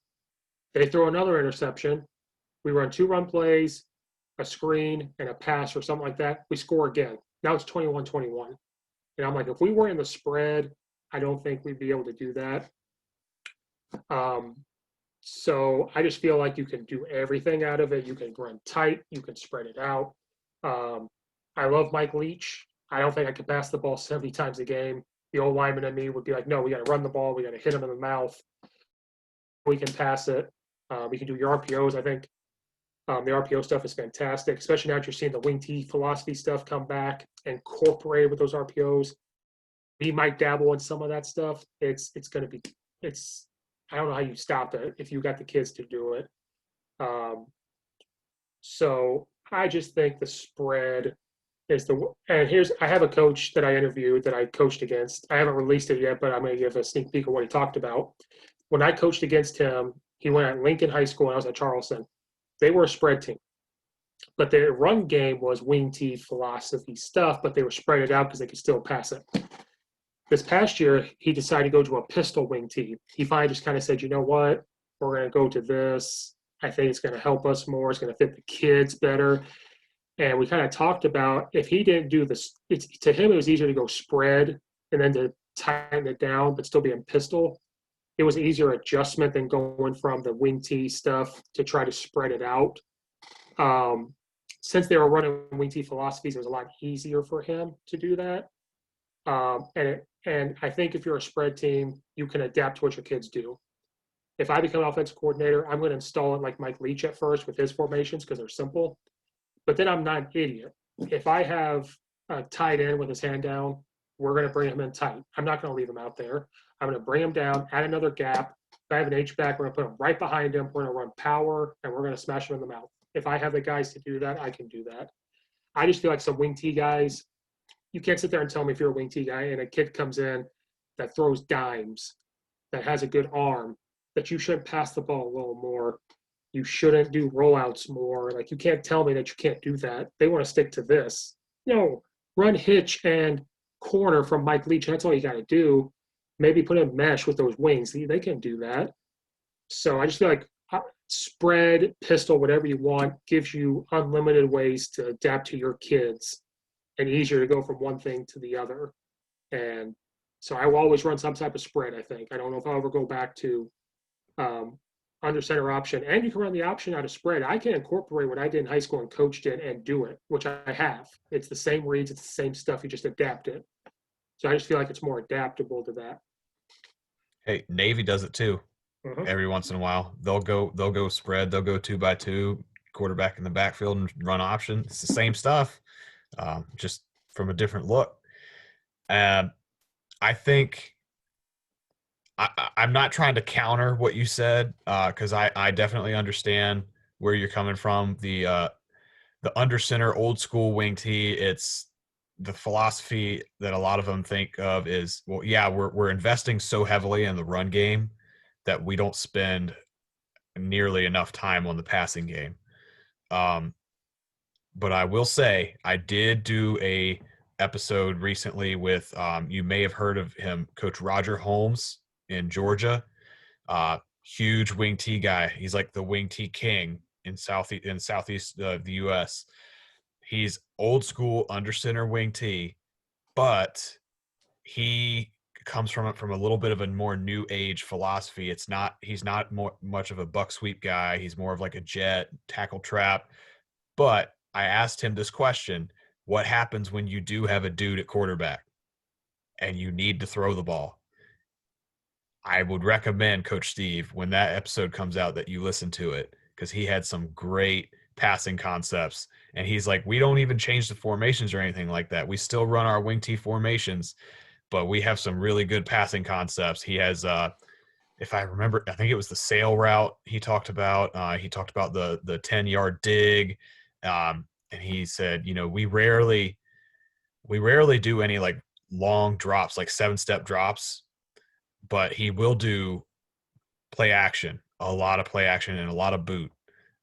They throw another interception. We run 2 run plays, a screen, and a pass or something like that. We score again. Now it's 21-21. And I'm like, if we were in the spread, I don't think we'd be able to do that. So I just feel like you can do everything out of it. You can run tight. You can spread it out. I love Mike Leach. I don't think I could pass the ball 70 times a game. The old lineman in me would be like, no, we got to run the ball. We got to hit him in the mouth. We can pass it. We can do your RPOs. I think the RPO stuff is fantastic, especially now that you're seeing the wing T philosophy stuff come back, incorporated with those RPOs. We might dabble in some of that stuff. It's going to be – I don't know how you stop it if you got the kids to do it. So I just think the spread – I have a coach that I interviewed that I coached against. I haven't released it yet, but I'm going to give a sneak peek of what he talked about. When I coached against him, he went at Lincoln High School and I was at Charleston. They were a spread team, but their run game was wing T philosophy stuff, but they were spread it out because they could still pass it. This past year, he decided to go to a pistol wing T. He finally just kind of said, you know what, we're going to go to this. I think it's going to help us more. It's going to fit the kids better. And we kind of talked about if he didn't do this, to him, it was easier to go spread and then to tighten it down, but still be in pistol. It was an easier adjustment than going from the wing T stuff to try to spread it out. Since they were running wing T philosophies, it was a lot easier for him to do that. And I think if you're a spread team, you can adapt to what your kids do. If I become an offensive coordinator, I'm going to install it like Mike Leach at first with his formations because they're simple. But then I'm not an idiot. If I have a tight end with his hand down, we're going to bring him in tight. I'm not going to leave him out there. I'm going to bring him down, add another gap. If I have an H-back, we're going to put him right behind him. We're going to run power, and we're going to smash him in the mouth. If I have the guys to do that, I can do that. I just feel like some wing T guys, you can't sit there and tell me if you're a wing T guy and a kid comes in that throws dimes, that has a good arm, that you should pass the ball a little more. You shouldn't do rollouts more. Like, you can't tell me that you can't do that. They want to stick to this. No, run hitch and corner from Mike Leach. That's all you got to do. maybe put in mesh with those wings. They can do that. So I just feel like spread, pistol, whatever you want, gives you unlimited ways to adapt to your kids and easier to go from one thing to the other. And so I will always run some type of spread, I think. I don't know if I'll ever go back to under center option. And you can run the option out of spread. I can incorporate what I did in high school and coached it and do it, which I have. It's the same reads, it's the same stuff. You just adapt it. So I just feel like it's more adaptable to that. Hey, Navy does it too. Uh-huh. Every once in a while, they'll go spread. They'll go 2-by-2, quarterback in the backfield and run option. It's the same stuff, just from a different look. I think I'm not trying to counter what you said, because I definitely understand where you're coming from. The under center old school wing tee, it's the philosophy that a lot of them think of is, well, yeah, we're investing so heavily in the run game that we don't spend nearly enough time on the passing game. But I will say I did do a episode recently with, you may have heard of him, Coach Roger Holmes in Georgia. Huge wing tee guy. He's like the wing tee king in southeast of the U.S. He's old school under center wing tee, but he comes from a little bit of a more new age philosophy. He's not much of a buck sweep guy. He's more of like a jet tackle trap. But I asked him this question: what happens when you do have a dude at quarterback and you need to throw the ball? I would recommend, Coach Steve, when that episode comes out, that you listen to it, because he had some great passing concepts. And he's like, we don't even change the formations or anything like that. We still run our wing tee formations, but we have some really good passing concepts. He has, if I remember, I think it was the sail route he talked about. He talked about the 10-yard dig. And he said, we rarely do any like long drops, like 7-step drops, but he will do play action, a lot of play action and a lot of boot.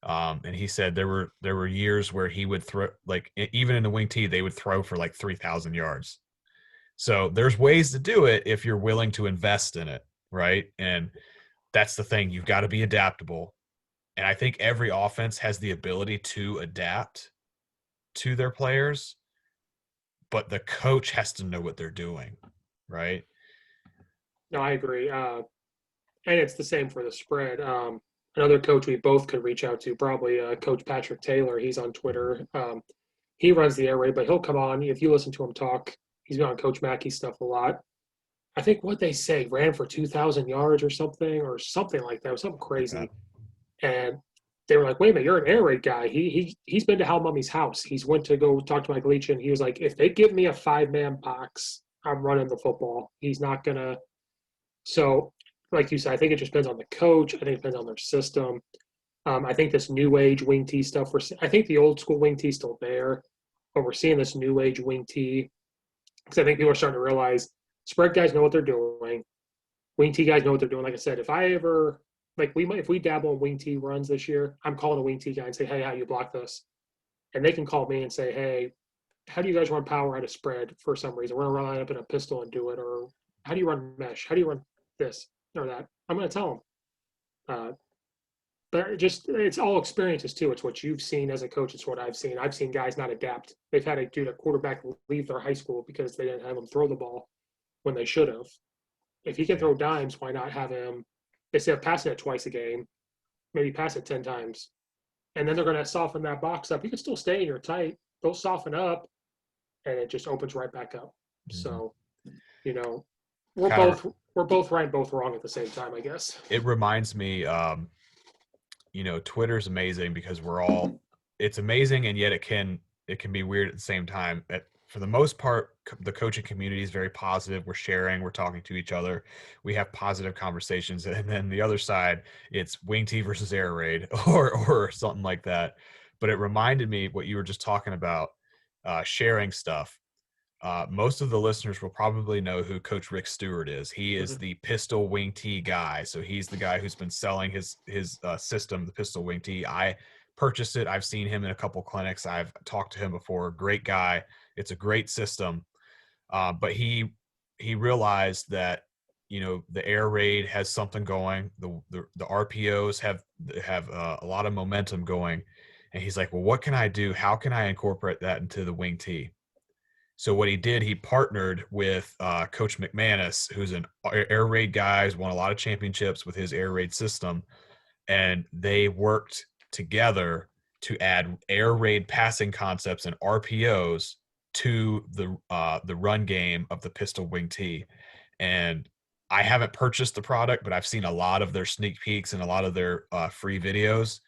And he said there were years where he would throw, like, even in the wing tee, they would throw for like 3,000 yards. So there's ways to do it if you're willing to invest in it, right? And that's the thing. You've got to be adaptable. And I think every offense has the ability to adapt to their players, but the coach has to know what they're doing, right? No, I agree. And it's the same for the spread. Another coach we both could reach out to, probably Coach Patrick Taylor. He's on Twitter. He runs the air raid, but he'll come on. If you listen to him talk, he's been on Coach Mackey's stuff a lot. I think what they say, ran for 2,000 yards or something like that. It was something crazy. Yeah. And they were like, wait a minute, you're an air raid guy. He's been to Hal Mummy's house. He's went to go talk to Mike Leach, and he was like, if they give me a 5-man box, I'm running the football. He's not going to. So, like you said, I think it just depends on the coach. I think it depends on their system. I think this new age wing tee stuff, I think the old school wing tee is still there, but we're seeing this new age wing tee because I think people are starting to realize spread guys know what they're doing. Wing tee guys know what they're doing. Like I said, if we dabble in wing tee runs this year, I'm calling a wing tee guy and say, hey, how do you block this? And they can call me and say, hey, how do you guys run power out of spread for some reason? We're going to run up in a pistol and do it. Or how do you run mesh? How do you run this or that? I'm going to tell them. But it's all experiences too. It's what you've seen as a coach. It's what I've seen. I've seen guys not adapt. They've had a quarterback leave their high school because they didn't have him throw the ball when they should have. If he can throw dimes, why not have him, instead of passing it twice a game, maybe pass it 10 times. And then they're going to soften that box up. You can still stay in your tight. They'll soften up, and it just opens right back up. Mm-hmm. So, we're both right, both wrong at the same time, I guess. It reminds me, Twitter's amazing because it's amazing, and yet it can be weird at the same time. For the most part, the coaching community is very positive. We're sharing, we're talking to each other. We have positive conversations. And then the other side, it's wing tee versus air raid or something like that. But it reminded me what you were just talking about, sharing stuff. Most of the listeners will probably know who Coach Rick Stewart is. He is the pistol wing tee guy. So he's the guy who's been selling his system, the pistol wing tee. I purchased it. I've seen him in a couple clinics. I've talked to him before. Great guy. It's a great system. But he realized that the air raid has something going. The RPOs have a lot of momentum going, and he's like, well, what can I do? How can I incorporate that into the wing T? So what he did, he partnered with Coach McManus, who's an air raid guy, who's won a lot of championships with his air raid system, and they worked together to add air raid passing concepts and RPOs to the run game of the pistol wing T. And I haven't purchased the product, but I've seen a lot of their sneak peeks and a lot of their free videos.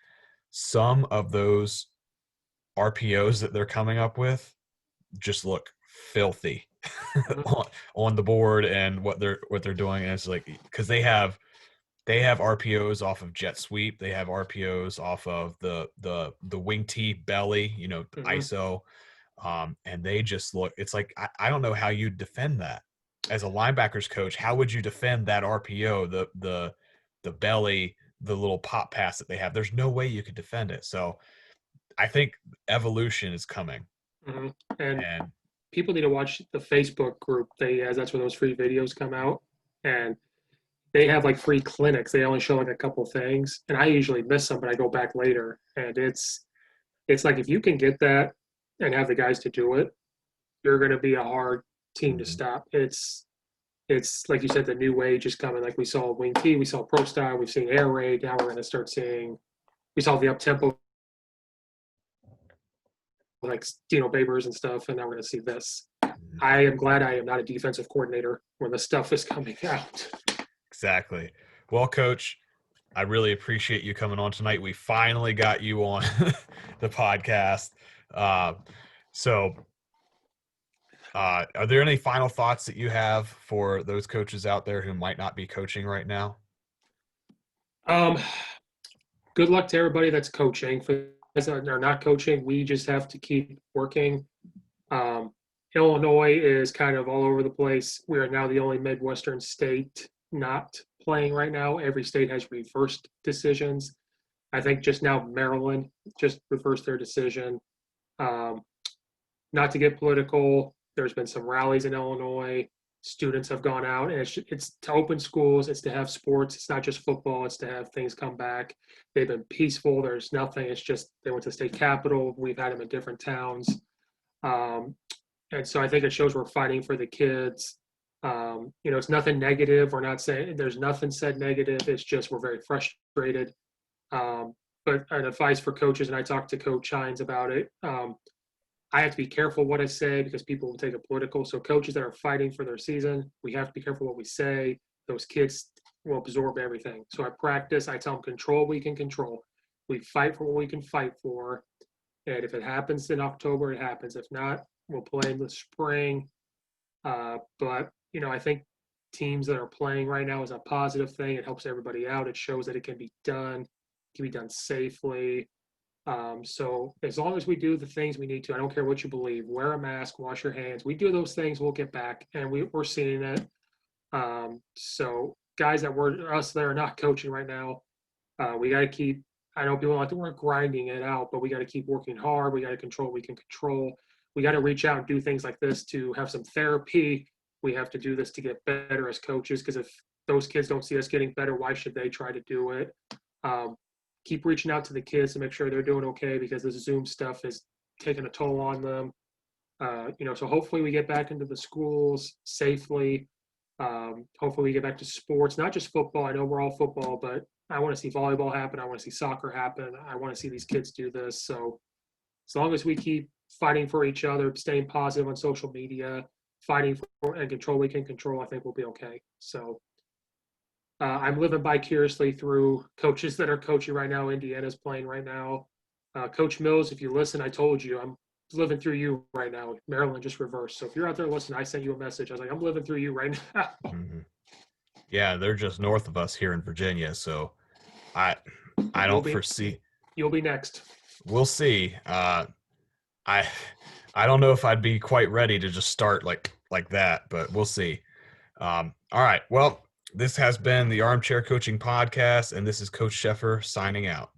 Some of those RPOs that they're coming up with just look filthy on the board and what they're doing. And it's like, because they have RPOs off of jet sweep, they have RPOs off of the wing T belly, ISO, and they just look. It's like I don't know how you defend that as a linebackers coach. How would you defend that RPO, the belly, the little pop pass that they have? There's no way you could defend it. So I think evolution is coming. Mm-hmm. And people need to watch the Facebook group. That's where those free videos come out, and they have like free clinics. They only show like a couple things, and I usually miss some, but I go back later. And it's like, if you can get that and have the guys to do it, you're going to be a hard team to stop. It's like you said, the new wave is coming. Like we saw wing T, we saw pro style, we've seen air raid. Now we're going to start seeing. We saw the up tempo, like Dino Babers and stuff, and now we're going to see this. I am glad I am not a defensive coordinator when the stuff is coming out. Exactly. Well, Coach, I really appreciate you coming on tonight. We finally got you on the podcast. So are there any final thoughts that you have for those coaches out there who might not be coaching right now? Good luck to everybody that's coaching. For those that are not coaching, we just have to keep working. Illinois is kind of all over the place. We are now the only Midwestern state not playing right now. Every state has reversed decisions. I think just now Maryland just reversed their decision. Not to get political, there's been some rallies in Illinois. Students have gone out, and it's to open schools. It's to have sports. It's not just football. It's to have things come back. They've been peaceful. There's nothing. It's just they went to the state capitol. We've had them in different towns. And so I think it shows we're fighting for the kids. It's nothing negative. We're not saying there's nothing said negative. It's just we're very frustrated. But an advice for coaches, and I talked to Coach Hines about it, I have to be careful what I say because people will take it political. So coaches that are fighting for their season, we have to be careful what we say. Those kids will absorb everything. So I practice. I tell them control what we can control. We fight for what we can fight for. And if it happens in October, it happens. If not, we'll play in the spring. But I think teams that are playing right now is a positive thing. It helps everybody out. It shows that it can be done. It can be done safely. So as long as we do the things we need to, I don't care what you believe, wear a mask, wash your hands. We do those things, we'll get back, and we're seeing it. So guys that are not coaching right now, we got to keep. I know people like the word grinding it out, but we got to keep working hard. We got to control what we can control. We got to reach out and do things like this to have some therapy. We have to do this to get better as coaches, because if those kids don't see us getting better, why should they try to do it? Keep reaching out to the kids to make sure they're doing okay, because this Zoom stuff is taking a toll on them. So hopefully we get back into the schools safely. Hopefully we get back to sports, not just football. I know we're all football, but I want to see volleyball happen. I want to see soccer happen. I want to see these kids do this. So as long as we keep fighting for each other, staying positive on social media, fighting for and control we can control, I think we'll be okay. So I'm living vicariously through coaches that are coaching right now. Indiana's playing right now. Coach Mills, if you listen, I told you I'm living through you right now. Maryland just reversed. So if you're out there listening, I sent you a message. I was like, I'm living through you right now. Mm-hmm. Yeah, they're just north of us here in Virginia. So I don't foresee. You'll be next. We'll see. I don't know if I'd be quite ready to just start like that, but we'll see. All right. Well, this has been the Armchair Coaching Podcast, and this is Coach Sheffer signing out.